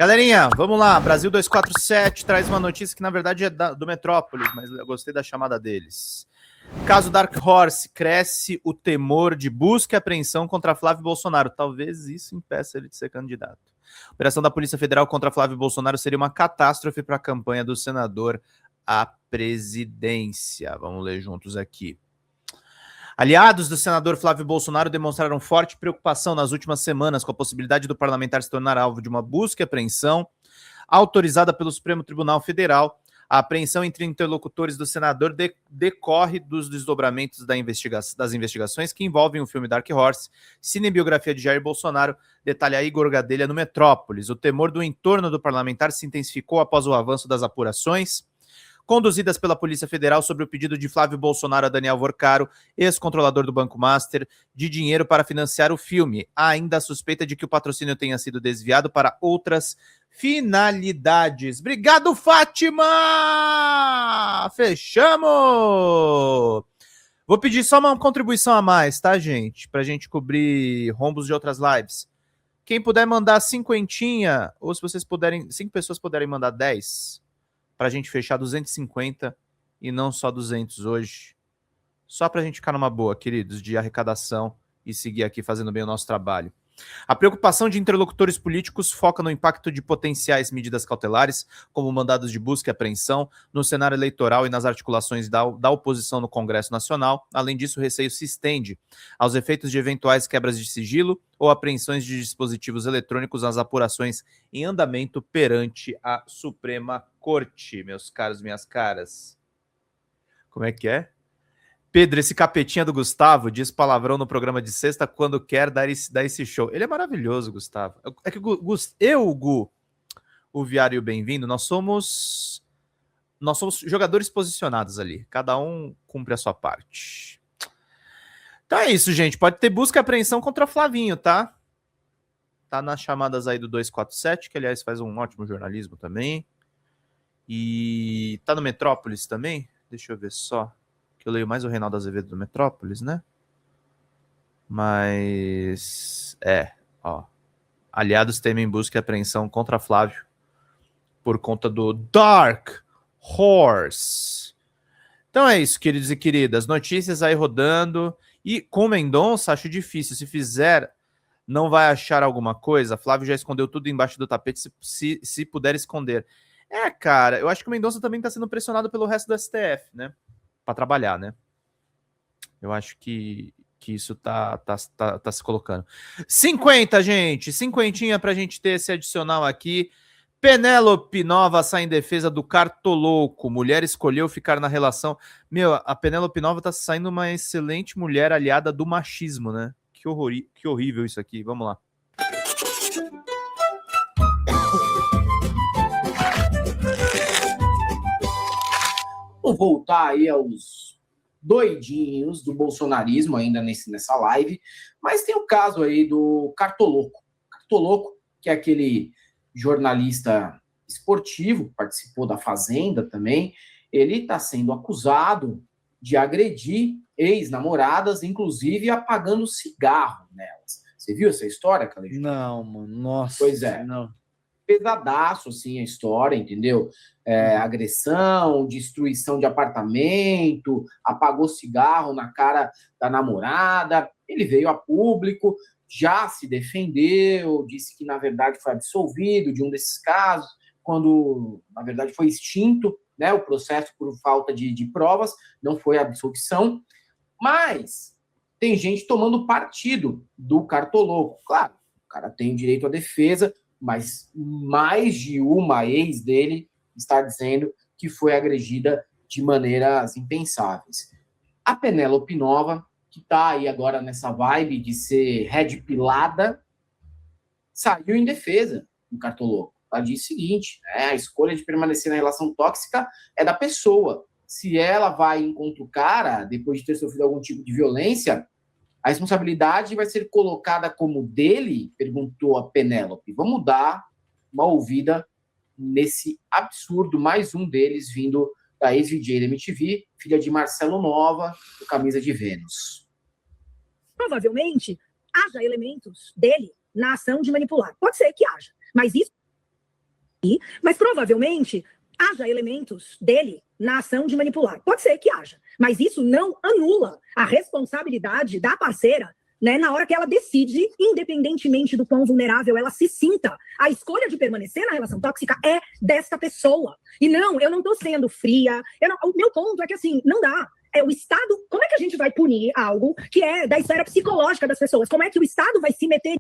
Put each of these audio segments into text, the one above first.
Galerinha, vamos lá. Brasil 247 traz uma notícia que, na verdade, é do Metrópolis, mas eu gostei da chamada deles. Caso Dark Horse, cresce o temor de busca e apreensão contra Flávio Bolsonaro. Talvez isso impeça ele de ser candidato. A operação da Polícia Federal contra Flávio Bolsonaro seria uma catástrofe para a campanha do senador à presidência. Vamos ler juntos aqui. Aliados do senador Flávio Bolsonaro demonstraram forte preocupação nas últimas semanas com a possibilidade do parlamentar se tornar alvo de uma busca e apreensão autorizada pelo Supremo Tribunal Federal. A apreensão entre interlocutores do senador decorre dos desdobramentos das investigações que envolvem o filme Dark Horse, cinebiografia de Jair Bolsonaro, detalha Igor Gadelha no Metrópolis. O temor do entorno do parlamentar se intensificou após o avanço das apurações conduzidas pela Polícia Federal sobre o pedido de Flávio Bolsonaro a Daniel Vorcaro, ex-controlador do Banco Master, de dinheiro para financiar o filme. Há ainda a suspeita de que o patrocínio tenha sido desviado para outras finalidades. Obrigado, Fátima! Fechamos! Vou pedir só uma contribuição a mais, tá, gente? Pra gente cobrir rombos de outras lives. Quem puder mandar cinquentinha, ou se vocês puderem, 5 pessoas puderem mandar 10, pra gente fechar 250 e não só 200 hoje. Só pra gente ficar numa boa, queridos, de arrecadação e seguir aqui fazendo bem o nosso trabalho. A preocupação de interlocutores políticos foca no impacto de potenciais medidas cautelares, como mandados de busca e apreensão, no cenário eleitoral e nas articulações da oposição no Congresso Nacional. Além disso, o receio se estende aos efeitos de eventuais quebras de sigilo ou apreensões de dispositivos eletrônicos nas apurações em andamento perante a Suprema Corte, meus caros, minhas caras. Como é que é? Pedro, esse capetinha do Gustavo diz palavrão no programa de sexta quando quer dar esse show. Ele é maravilhoso, Gustavo. É que o Gu, o Viário e o Bem-vindo, nós somos jogadores posicionados ali. Cada um cumpre a sua parte. Então é isso, gente. Pode ter busca e apreensão contra Flavinho, tá? Tá nas chamadas aí do 247, que aliás faz um ótimo jornalismo também. E tá no Metrópolis também? Deixa eu ver só. Que eu leio mais o Reinaldo Azevedo do Metrópolis, né? Mas... ó. Aliados temem busca e apreensão contra Flávio por conta do Dark Horse. Então é isso, queridos e queridas. Notícias aí rodando. E com Mendonça, acho difícil. Se fizer, não vai achar alguma coisa. Flávio já escondeu tudo embaixo do tapete, se puder esconder. Cara, eu acho que o Mendonça também está sendo pressionado pelo resto do STF, né? Para trabalhar, né? Eu acho que isso tá se colocando. 50, gente! 50 pra gente ter esse adicional aqui. Penélope Nova sai em defesa do cartoloco. Mulher escolheu ficar na relação. Meu, a Penélope Nova tá saindo uma excelente mulher aliada do machismo, né? Que horrível isso aqui. Vamos lá. Vamos voltar aí aos doidinhos do bolsonarismo ainda nessa live, mas tem o caso aí do Cartoloco. Cartoloco, que é aquele jornalista esportivo, que participou da Fazenda também, ele está sendo acusado de agredir ex-namoradas, inclusive apagando cigarro nelas. Você viu essa história, Calixto? Não, mano, nossa. Pois é. Não. Pesadaço, assim, a história, entendeu? Agressão, destruição de apartamento, apagou cigarro na cara da namorada. Ele veio a público, já se defendeu, disse que, na verdade, foi absolvido de um desses casos, quando, na verdade, foi extinto, né, o processo por falta de provas, não foi absolvição. Mas tem gente tomando partido do cartoloco. Claro, o cara tem direito à defesa, mas mais de uma ex dele está dizendo que foi agredida de maneiras impensáveis. A Penélope Nova, que está aí agora nessa vibe de ser red pilada, saiu em defesa do cartoloco. Ela diz o seguinte, a escolha de permanecer na relação tóxica é da pessoa. Se ela vai contra o cara, depois de ter sofrido algum tipo de violência, a responsabilidade vai ser colocada como dele? Perguntou a Penélope. Vamos dar uma ouvida nesse absurdo, mais um deles vindo da ex-VJ da MTV, filha de Marcelo Nova, do Camisa de Vênus. Provavelmente haja elementos dele na ação de manipular. Pode ser que haja, mas isso mas provavelmente haja elementos dele na ação de manipular. Pode ser que haja, mas isso não anula a responsabilidade da parceira, né, na hora que ela decide, independentemente do quão vulnerável ela se sinta. A escolha de permanecer na relação tóxica é desta pessoa. E não, eu não estou sendo fria. O meu ponto é que, assim, não dá. O Estado, como é que a gente vai punir algo que é da esfera psicológica das pessoas? Como é que o Estado vai se meter?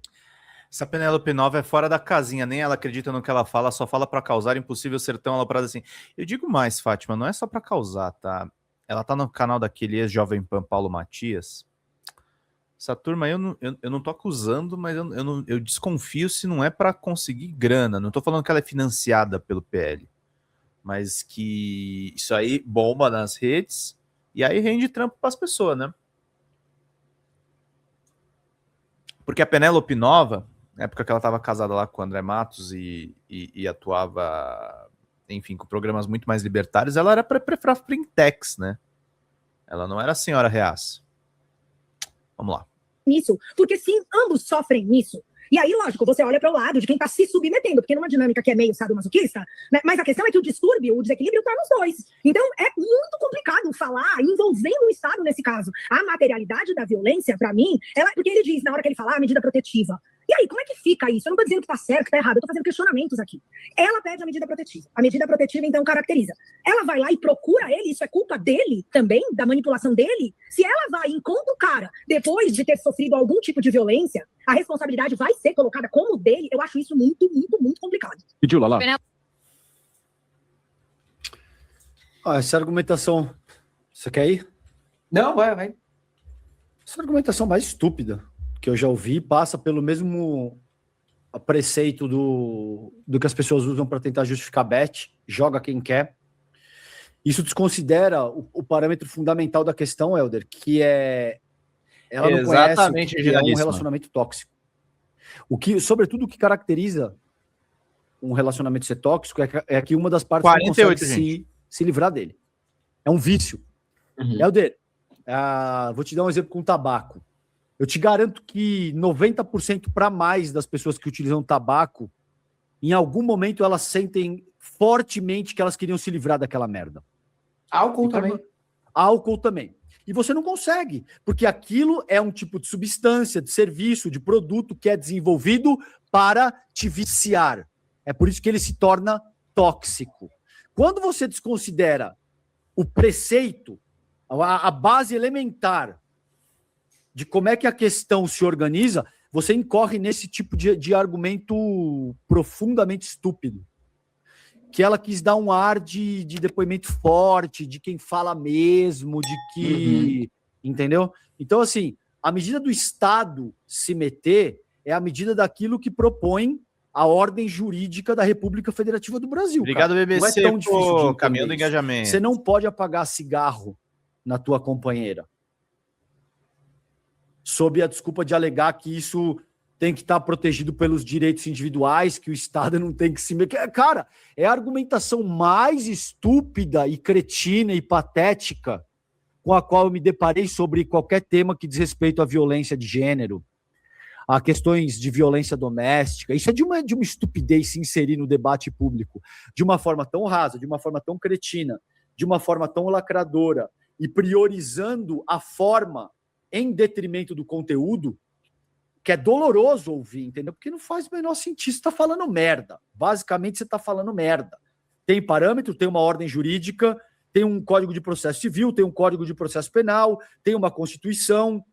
Essa Penélope Nova é fora da casinha, nem ela acredita no que ela fala, só fala pra causar, impossível ser tão aloprada assim. Eu digo mais, Fátima, não é só pra causar, tá? Ela tá no canal daquele ex-Jovem Pan Paulo Matias. Essa turma aí eu não tô acusando, mas eu desconfio se não é pra conseguir grana. Não tô falando que ela é financiada pelo PL, mas que isso aí bomba nas redes e aí rende trampo pras pessoas, né? Porque a Penélope Nova, na época que ela estava casada lá com o André Matos e atuava, enfim, com programas muito mais libertários, ela era para Frintex, né? Ela não era a senhora Reaça. Vamos lá. Nisso, porque sim, ambos sofrem nisso. E aí, lógico, você olha para o lado de quem está se submetendo, porque numa dinâmica que é meio sadomasoquista, né? Mas a questão é que o distúrbio, o desequilíbrio está nos dois. Então, é muito complicado falar, envolvendo o Estado nesse caso. A materialidade da violência, para mim, porque ele diz, na hora que ele fala, medida protetiva. E aí, como é que fica isso? Eu não estou dizendo que está certo, que está errado, eu estou fazendo questionamentos aqui. Ela pede a medida protetiva. A medida protetiva, então, caracteriza. Ela vai lá e procura ele, isso é culpa dele também, da manipulação dele? Se ela vai e encontra o cara, depois de ter sofrido algum tipo de violência, a responsabilidade vai ser colocada como dele, eu acho isso muito, muito, muito complicado. Pediu, Lala? Essa argumentação... Você quer ir? Não, vai. Essa argumentação mais estúpida que eu já ouvi passa pelo mesmo preceito do que as pessoas usam para tentar justificar bet, joga quem quer. Isso desconsidera o parâmetro fundamental da questão, Helder, que é... Ela não Exatamente, conhece o que é um relacionamento tóxico. Sobretudo, o que caracteriza um relacionamento ser tóxico é que uma das partes 48, não consegue se livrar dele. É um vício. Uhum. Helder, vou te dar um exemplo com tabaco. Eu te garanto que 90% para mais das pessoas que utilizam tabaco, em algum momento elas sentem fortemente que elas queriam se livrar daquela merda. Álcool também. Álcool também. E você não consegue, porque aquilo é um tipo de substância, de serviço, de produto que é desenvolvido para te viciar. É por isso que ele se torna tóxico. Quando você desconsidera o preceito, a base elementar de como é que a questão se organiza, você incorre nesse tipo de argumento profundamente estúpido. Que ela quis dar um ar de depoimento forte, de quem fala mesmo, de que... Entendeu? Então, assim, a medida do Estado se meter é a medida daquilo que propõe a ordem jurídica da República Federativa do Brasil. Obrigado, cara. BBC, não é tão difícil de caminho do isso. engajamento. Você não pode apagar cigarro na tua companheira sob a desculpa de alegar que isso tem que estar protegido pelos direitos individuais, que o Estado não tem que se... Cara, é a argumentação mais estúpida e cretina e patética com a qual eu me deparei sobre qualquer tema que diz respeito à violência de gênero, a questões de violência doméstica. Isso é de uma estupidez se inserir no debate público de uma forma tão rasa, de uma forma tão cretina, de uma forma tão lacradora e priorizando a forma em detrimento do conteúdo, que é doloroso ouvir, entendeu? Porque não faz o menor sentido. Você está falando merda. Basicamente, você está falando merda. Tem parâmetro, tem uma ordem jurídica, tem um código de processo civil, tem um código de processo penal, tem uma constituição.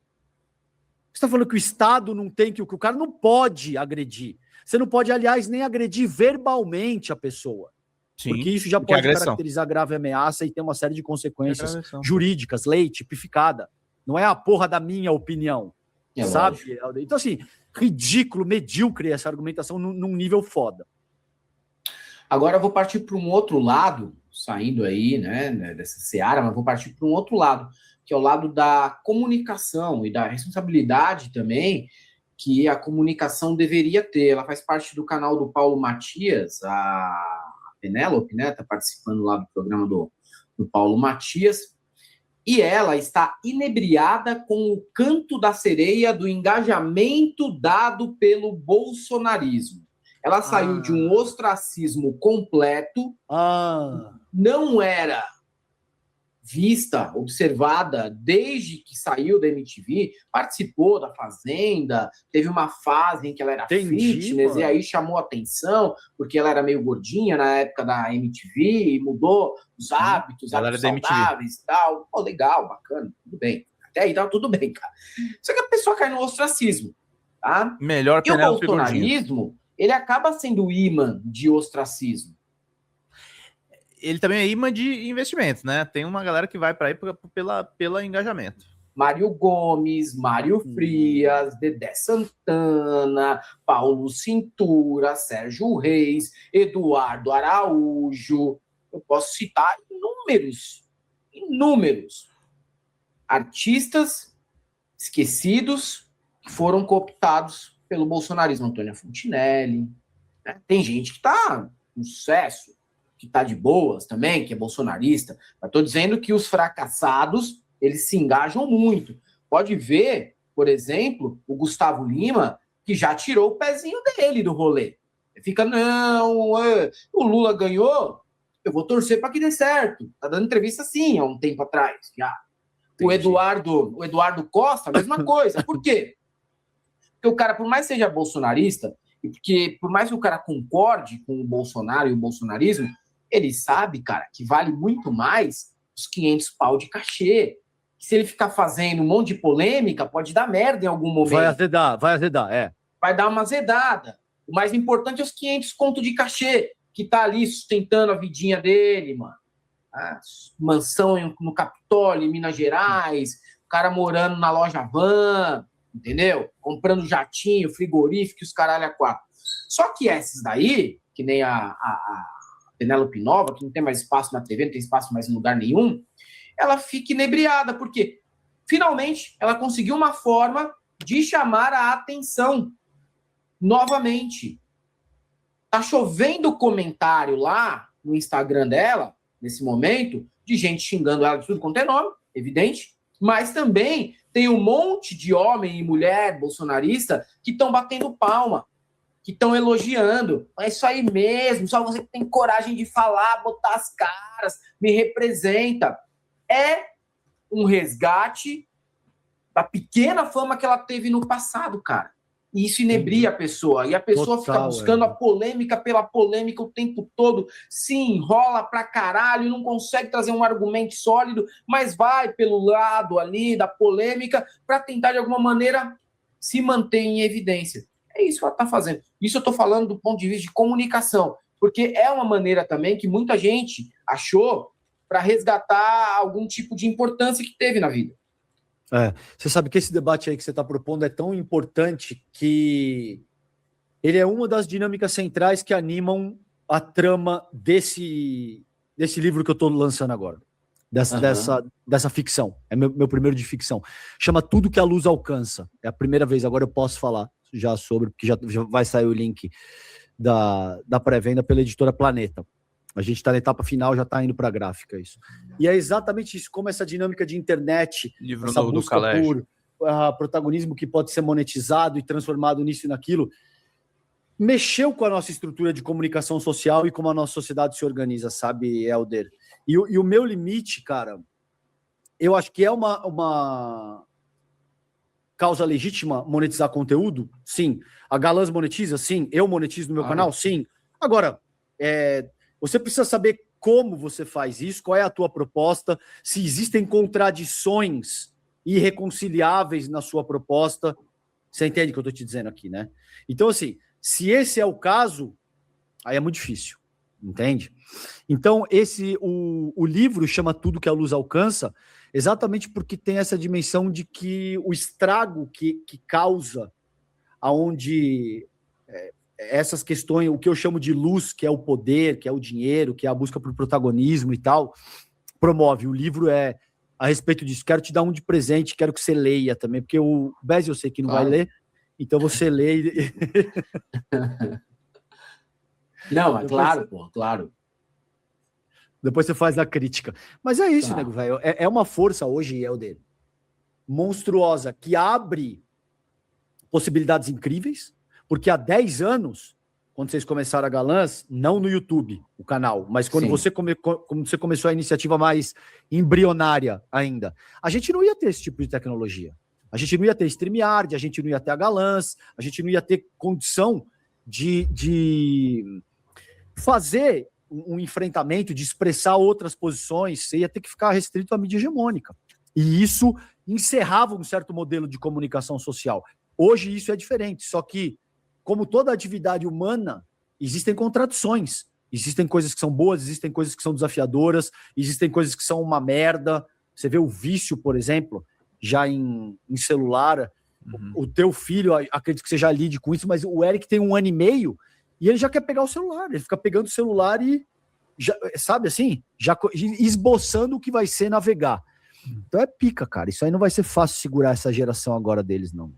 Você está falando que o Estado não tem, que o cara não pode agredir. Você não pode, aliás, nem agredir verbalmente a pessoa. Sim, porque isso já pode caracterizar grave ameaça e ter uma série de consequências jurídicas, lei tipificada. Não é a porra da minha opinião. Sabe? Lógico. Então, assim, ridículo, medíocre essa argumentação num nível foda. Agora eu vou partir para um outro lado, saindo aí, né, dessa seara, mas vou partir para um outro lado, que é o lado da comunicação e da responsabilidade também que a comunicação deveria ter. Ela faz parte do canal do Paulo Matias, a Penélope, né, tá participando lá do programa do Paulo Matias, e ela está inebriada com o canto da sereia do engajamento dado pelo bolsonarismo. Ela saiu de um ostracismo completo, não era vista, observada desde que saiu da MTV, participou da Fazenda, teve uma fase em que ela era fitness, e aí chamou atenção, porque ela era meio gordinha na época da MTV, e mudou os hábitos, hábitos saudáveis e tal. Pô, legal, bacana, tudo bem. Até aí tá tudo bem, cara. Só que a pessoa cai no ostracismo, tá? Melhor e o bolsonarismo, ele acaba sendo imã de ostracismo. Ele também é imã de investimento, né? Tem uma galera que vai para aí pela engajamento. Mário Gomes, Mário Frias, Dedé Santana, Paulo Cintura, Sérgio Reis, Eduardo Araújo. Eu posso citar inúmeros artistas esquecidos que foram cooptados pelo bolsonarismo. Antônia Fontinelli. Né? Tem gente que está com sucesso, que está de boas também, que é bolsonarista. Mas estou dizendo que os fracassados, eles se engajam muito. Pode ver, por exemplo, o Gustavo Lima, que já tirou o pezinho dele do rolê. Fica, o Lula ganhou, eu vou torcer para que dê certo. Tá dando entrevista assim, há um tempo atrás. Já. O Eduardo Costa, a mesma coisa. Por quê? Porque o cara, por mais que seja bolsonarista, e porque por mais que o cara concorde com o Bolsonaro e o bolsonarismo, ele sabe, cara, que vale muito mais os 500 pau de cachê. Se ele ficar fazendo um monte de polêmica, pode dar merda em algum momento. Vai azedar, é. Vai dar uma azedada. O mais importante é os 500 conto de cachê, que tá ali sustentando a vidinha dele, mano. A mansão no Capitólio, em Minas Gerais, o cara morando na loja Van, entendeu? Comprando jatinho, frigorífico, os caralho a quatro. Só que esses daí, que nem a Penélope Nova, que não tem mais espaço na TV, não tem espaço mais em lugar nenhum, ela fica inebriada, porque finalmente ela conseguiu uma forma de chamar a atenção novamente. Tá chovendo comentário lá no Instagram dela, nesse momento, de gente xingando ela de tudo quanto é nome, evidente, mas também tem um monte de homem e mulher bolsonarista que estão batendo palma, que estão elogiando. É isso aí mesmo, só você que tem coragem de falar, botar as caras, me representa. É um resgate da pequena fama que ela teve no passado, cara. E isso inebria a pessoa. E a pessoa fica buscando a polêmica pela polêmica o tempo todo, se enrola pra caralho, não consegue trazer um argumento sólido, mas vai pelo lado ali da polêmica para tentar, de alguma maneira, se manter em evidência. É isso que ela está fazendo. Isso eu estou falando do ponto de vista de comunicação, porque é uma maneira também que muita gente achou para resgatar algum tipo de importância que teve na vida. Você sabe que esse debate aí que você está propondo é tão importante que ele é uma das dinâmicas centrais que animam a trama desse livro que eu estou lançando agora, dessa ficção. É meu primeiro de ficção. Chama Tudo que a Luz Alcança. É a primeira vez, agora eu posso falar já sobre, porque já vai sair o link da pré-venda pela editora Planeta. A gente está na etapa final, já está indo para a gráfica isso. E é exatamente isso, como essa dinâmica de internet, livro essa novo busca do por protagonismo que pode ser monetizado e transformado nisso e naquilo, mexeu com a nossa estrutura de comunicação social e como a nossa sociedade se organiza, sabe, Helder? E o meu limite, cara, eu acho que é uma causa legítima monetizar conteúdo? Sim. A Galãs monetiza? Sim. Eu monetizo no meu canal? Sim. Agora, você precisa saber como você faz isso, qual é a tua proposta, se existem contradições irreconciliáveis na sua proposta. Você entende o que eu estou te dizendo aqui, né? Então, assim, se esse é o caso, aí é muito difícil, entende? Então, o livro chama Tudo que a Luz Alcança, exatamente porque tem essa dimensão de que o estrago que causa aonde essas questões, o que eu chamo de luz, que é o poder, que é o dinheiro, que é a busca por protagonismo e tal, promove. O livro é a respeito disso. Quero te dar um de presente, quero que você leia também, porque o Bez eu sei que não vai ler, então você lê. Não, é claro, pô, claro. Depois você faz a crítica. Mas é isso, nego, velho. É uma força hoje, Helder, monstruosa, que abre possibilidades incríveis, porque há 10 anos, quando vocês começaram a Galãs, não no YouTube, o canal, mas quando quando você começou a iniciativa mais embrionária ainda, a gente não ia ter esse tipo de tecnologia. A gente não ia ter StreamYard, a gente não ia ter a Galãs, a gente não ia ter condição de fazer um enfrentamento, de expressar outras posições, você ia ter que ficar restrito à mídia hegemônica. E isso encerrava um certo modelo de comunicação social. Hoje isso é diferente, só que, como toda atividade humana, existem contradições. Existem coisas que são boas, existem coisas que são desafiadoras, existem coisas que são uma merda. Você vê o vício, por exemplo, já em celular. O teu filho, acredito que você já lide com isso, mas o Eric tem 1 ano e meio e ele já quer pegar o celular. Ele fica pegando o celular e, já, sabe assim, já esboçando o que vai ser navegar. Então é pica, cara. Isso aí não vai ser fácil segurar essa geração agora deles, não.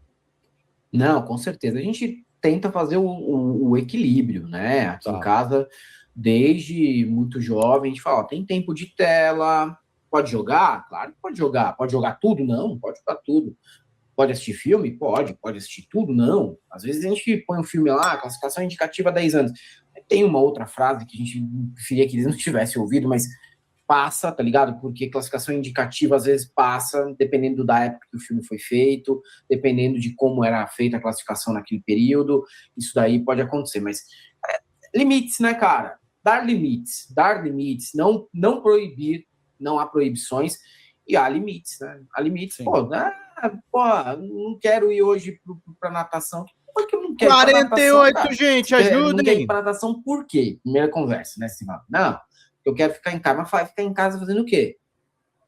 Não, com certeza. A gente tenta fazer o equilíbrio, né? Aqui em casa, desde muito jovem, a gente fala, ó, tem tempo de tela, pode jogar? Claro que pode jogar. Pode jogar tudo? Não, pode jogar tudo. Pode assistir filme? Pode. Pode assistir tudo? Não. Às vezes a gente põe um filme lá, classificação indicativa 10 anos. Tem uma outra frase que a gente preferia que eles não tivessem ouvido, mas passa, tá ligado? Porque classificação indicativa às vezes passa, dependendo da época que o filme foi feito, dependendo de como era feita a classificação naquele período, isso daí pode acontecer, mas limites, né, cara? Dar limites, não proibir, não há proibições, e há limites, né? Há limites, sim. Pô, não quero ir hoje pra natação. Por que eu não quero 48, natação, gente, ajudem! Não quero ir ajudem! pra natação por quê? Primeira conversa, né? Assim, não, eu quero ficar em casa, mas vai ficar em casa fazendo o quê?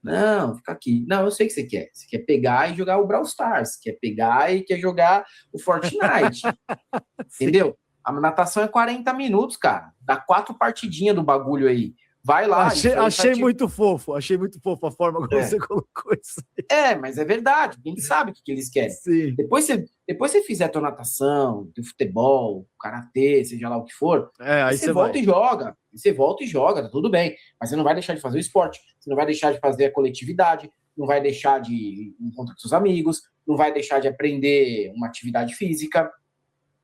Não, fica aqui. Não, eu sei o que você quer. Você quer pegar e jogar o Brawl Stars, quer pegar e quer jogar o Fortnite. Entendeu? A natação é 40 minutos, cara. Dá 4 partidinhas do bagulho aí. Vai lá. Achei muito fofo a forma como você colocou isso. Mas é verdade. Quem sabe o que eles querem. Sim. Depois você fizer a tua natação, teu futebol, karatê, seja lá o que for, aí você volta e joga. Você volta e joga, tá tudo bem. Mas você não vai deixar de fazer o esporte, você não vai deixar de fazer a coletividade, não vai deixar de encontrar com seus amigos, não vai deixar de aprender uma atividade física.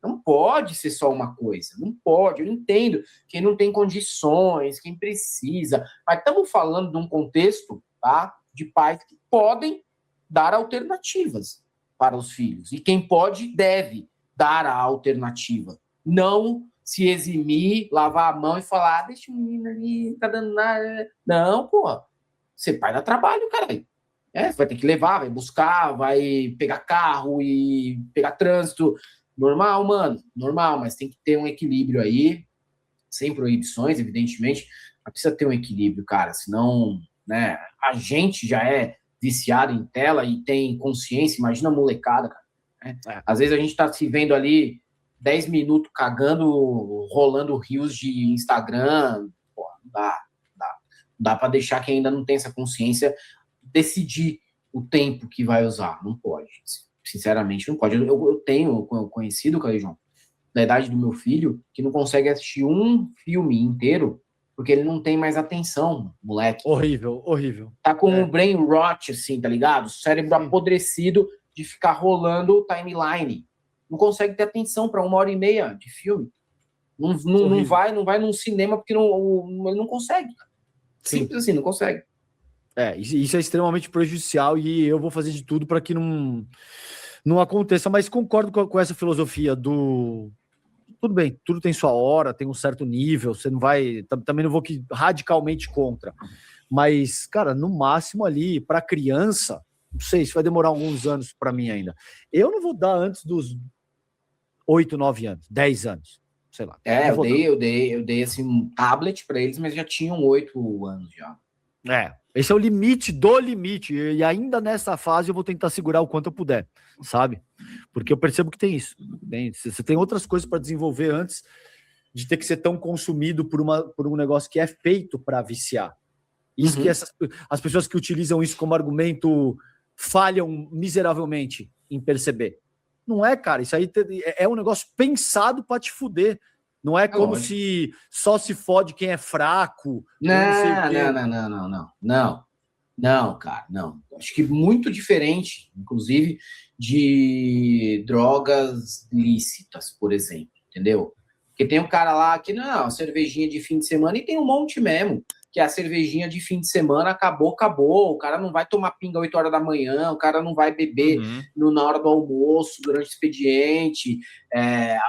Não pode ser só uma coisa, não pode, eu entendo quem não tem condições, quem precisa, mas estamos falando de um contexto, tá, de pais que podem dar alternativas para os filhos, e quem pode deve dar a alternativa, não se eximir, lavar a mão e falar, deixa o menino ali, tá dando nada, não, pô, você pai dá trabalho, caralho. Você vai ter que levar, vai buscar, vai pegar carro e pegar trânsito. Normal, mano, normal, mas tem que ter um equilíbrio aí, sem proibições, evidentemente, mas precisa ter um equilíbrio, cara, senão, né, a gente já é viciado em tela e tem consciência, imagina a molecada, cara, né? Às vezes a gente tá se vendo ali 10 minutos cagando, rolando rios de Instagram, pô, não dá pra deixar quem ainda não tem essa consciência decidir o tempo que vai usar, não pode, sinceramente, não pode. Eu tenho conhecido, Calijão, da idade do meu filho, que não consegue assistir um filme inteiro porque ele não tem mais atenção, moleque. Horrível. Tá com o brain rot, assim, tá ligado? O cérebro apodrecido de ficar rolando o timeline. Não consegue ter atenção para 1h30 de filme. Não vai num cinema porque ele não consegue. Simples assim, não consegue. Isso é extremamente prejudicial e eu vou fazer de tudo para que não aconteça, mas concordo com essa filosofia do... Tudo bem, tudo tem sua hora, tem um certo nível, você não vai... Também não vou radicalmente contra, mas, cara, no máximo ali, para criança, não sei, isso vai demorar alguns anos para mim ainda. Eu não vou dar antes dos 8, 9 anos, 10 anos, sei lá. Eu dei assim, um tablet para eles, mas já tinham 8 anos já. Esse é o limite do limite, e ainda nessa fase eu vou tentar segurar o quanto eu puder, sabe? Porque eu percebo que tem isso. Você tem outras coisas para desenvolver antes de ter que ser tão consumido por um negócio que é feito para viciar. Isso que as pessoas que utilizam isso como argumento falham miseravelmente em perceber. Não é, cara, isso aí é um negócio pensado para te fuder. Não é como se só se fode quem é fraco. Não, cara, não. Acho que muito diferente, inclusive, de drogas lícitas, por exemplo, entendeu? Porque tem um cara lá que, não, cervejinha de fim de semana, e tem um monte mesmo, que a cervejinha de fim de semana acabou, o cara não vai tomar pinga 8 horas da manhã, o cara não vai beber na hora do almoço, durante o expediente,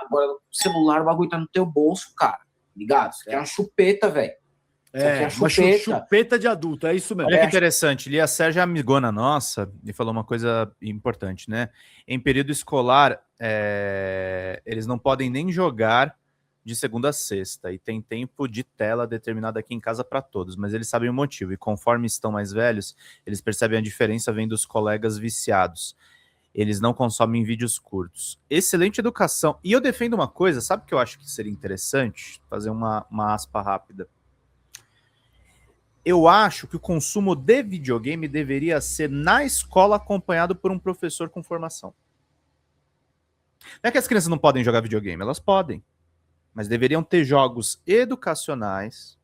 agora o celular, o bagulho tá no teu bolso, cara, ligado? Isso aqui é uma chupeta, velho. Uma chupeta de adulto, é isso mesmo. Olha que interessante, Lia Sérgio é amigona nossa e falou uma coisa importante, né? Em período escolar, eles não podem nem jogar de segunda a sexta, e tem tempo de tela determinado aqui em casa para todos, mas eles sabem o motivo, e conforme estão mais velhos, eles percebem a diferença vendo os colegas viciados. Eles não consomem vídeos curtos. Excelente educação. E eu defendo uma coisa, sabe o que eu acho que seria interessante? Fazer uma aspa rápida. Eu acho que o consumo de videogame deveria ser na escola acompanhado por um professor com formação. Não é que as crianças não podem jogar videogame, elas podem. Mas deveriam ter jogos educacionais.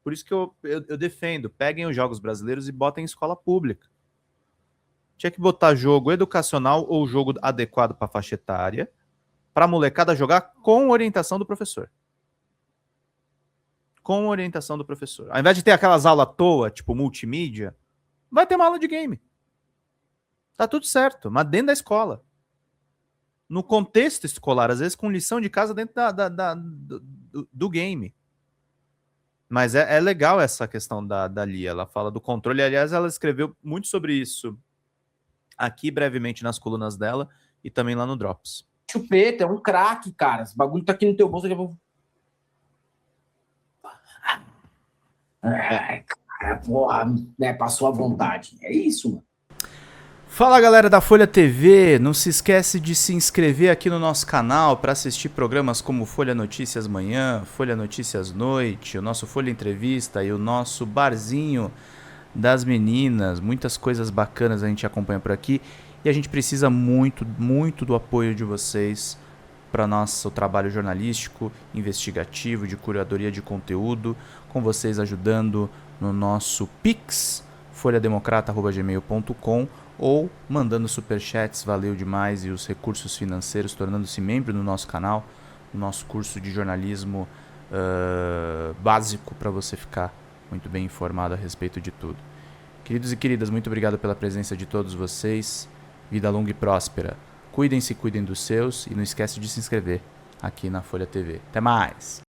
Por isso que eu defendo. Peguem os jogos brasileiros e botem em escola pública. Tinha que botar jogo educacional ou jogo adequado para a faixa etária, para a molecada jogar com orientação do professor. Com orientação do professor. Ao invés de ter aquelas aulas à toa, tipo multimídia, vai ter uma aula de game. Tá tudo certo, mas dentro da escola. No contexto escolar, às vezes com lição de casa dentro do game. Mas é legal essa questão da Lia. Ela fala do controle. Aliás, ela escreveu muito sobre isso aqui brevemente nas colunas dela e também lá no Drops. Chupeta, é um craque, cara. Esse bagulho tá aqui no teu bolso. Cara, porra, né, passou à vontade. É isso, mano. Fala, galera da Folha TV, não se esquece de se inscrever aqui no nosso canal para assistir programas como Folha Notícias Manhã, Folha Notícias Noite, o nosso Folha Entrevista e o nosso Barzinho das Meninas. Muitas coisas bacanas a gente acompanha por aqui e a gente precisa muito, muito do apoio de vocês para nosso trabalho jornalístico, investigativo, de curadoria de conteúdo, com vocês ajudando no nosso Pix, folhademocrata@gmail.com, ou mandando superchats, valeu demais, e os recursos financeiros, tornando-se membro do nosso canal, no nosso curso de jornalismo básico, para você ficar muito bem informado a respeito de tudo. Queridos e queridas, muito obrigado pela presença de todos vocês. Vida longa e próspera. Cuidem-se, cuidem dos seus, e não esquece de se inscrever aqui na Folha TV. Até mais!